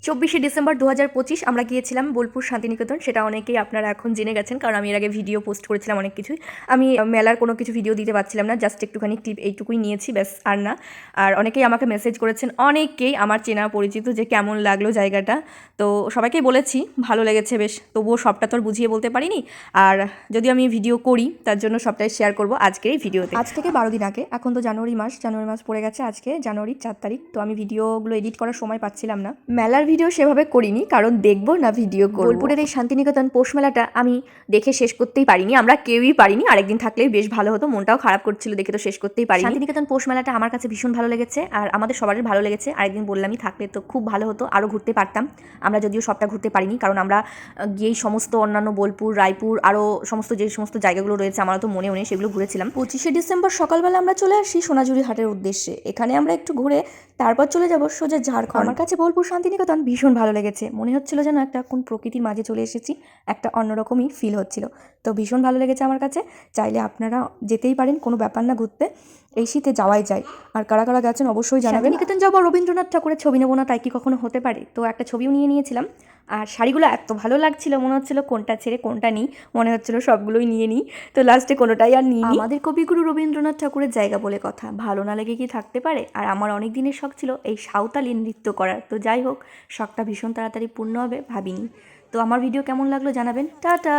24শে December 2025 আমরা গিয়েছিলাম বোলপুর শান্তিনিকেতন। সেটা অনেকেই আপনারা এখন জেনে গেছেন, কারণ আমি এর আগে ভিডিও পোস্ট করেছিলাম অনেক কিছুই। আমি মেলার কোনো কিছু ভিডিও দিতে পারছিলাম না, জাস্ট একটুখানি ক্লিপ এইটুকুই নিয়েছি, ব্যাস আর না। আর অনেকেই আমাকে মেসেজ করেছেন, অনেকেই আমার চেনা পরিচিত, যে কেমন লাগলো জায়গাটা। তো সবাইকেই বলেছি ভালো লেগেছে বেশ, তবুও সবটা তো আর বুঝিয়ে বলতে পারিনি। আর যদি আমি ভিডিও করি তার জন্য সবটাই শেয়ার করব আজকের এই ভিডিওতে। আজ থেকে 12 দিন আগে, এখন তো জানুয়ারি মাস পড়ে গেছে, আজকে জানুয়ারির 4 তারিখ। তো আমি ভিডিওগুলো এডিট করার সময় পাচ্ছিলাম না, মেলার ভিডিও সেভাবে করিনি, কারণ দেখবো না ভিডিও করব। বোলপুরের এই শান্তিনিকেতন পৌষ মেলাটা আমি দেখে শেষ করতেই পারিনি, আমরা কেউই পারিনি। আরেকদিন থাকলেই বেশ ভালো হতো, মনটাও খারাপ করছিল দেখে তো শেষ করতেই পারিনি। শান্তিনিকেতন পৌষ মেলাটা আমার কাছে ভীষণ ভালো লেগেছে, আর আমাদের সবারই ভালো লেগেছে। আরেকদিন বললামই, থাকলে তো খুব ভালো হতো, আরও ঘুরতে পারতাম। আমরা যদিও সবটা ঘুরতে পারিনি, কারণ আমরা গিয়েই সমস্ত অন্যান্য বোলপুর, রায়পুর, আরও যে সমস্ত জায়গাগুলো রয়েছে আমারও তো মনেও নেই, সেগুলো ঘুরেছিলাম। 25শে ডিসেম্বর সকালবেলা আমরা চলে আসি সোনাঝুরি হাটের উদ্দেশ্যে। এখানে আমরা একটু ঘুরে তারপর চলে যাব সোজা ঝাড়খণ্ড। আমার কাছে বোলপুর শান্তিনিকেতন ভীষণ ভালো লেগেছে, মনে হচ্ছিল যেন একটা কোন প্রকৃতির মাঝে চলে এসেছি, একটা অন্যরকমই ফিল হচ্ছিল। তো ভীষণ ভালো লেগেছে আমার কাছে। চাইলে আপনারা যেতেই পারেন, কোনো ব্যাপার না, ঘুরতে এই শীতে যাওয়াই যায়। আর কারা কারা গেছেন অবশ্যই জানাবেন। শান্তিনিকেতন যাবো, রবীন্দ্রনাথ ঠাকুরের ছবি নেবো না তাই কি কখনো হতে পারে? তো একটা ছবিও নিয়েছিলাম। আর শাড়িগুলো এত ভালো লাগছিল, মনে হচ্ছিল কোনটা ছেড়ে কোনটা নিই, মনে হচ্ছিল সবগুলোই নিয়ে নিই। তো লাস্টে কোনোটাই আর নিই। আমাদের কবিগুরু রবীন্দ্রনাথ ঠাকুরের জায়গা বলে কথা, ভালো না লেগে কি থাকতে পারে? আর আমার অনেক দিনের শখ ছিল এই সাঁওতালি নৃত্য করার। তো যাই হোক, শখটা ভীষণ তাড়াতাড়ি পূর্ণ হবে ভাবিনি। তো আমার ভিডিও কেমন লাগলো জানাবেন। টাটা।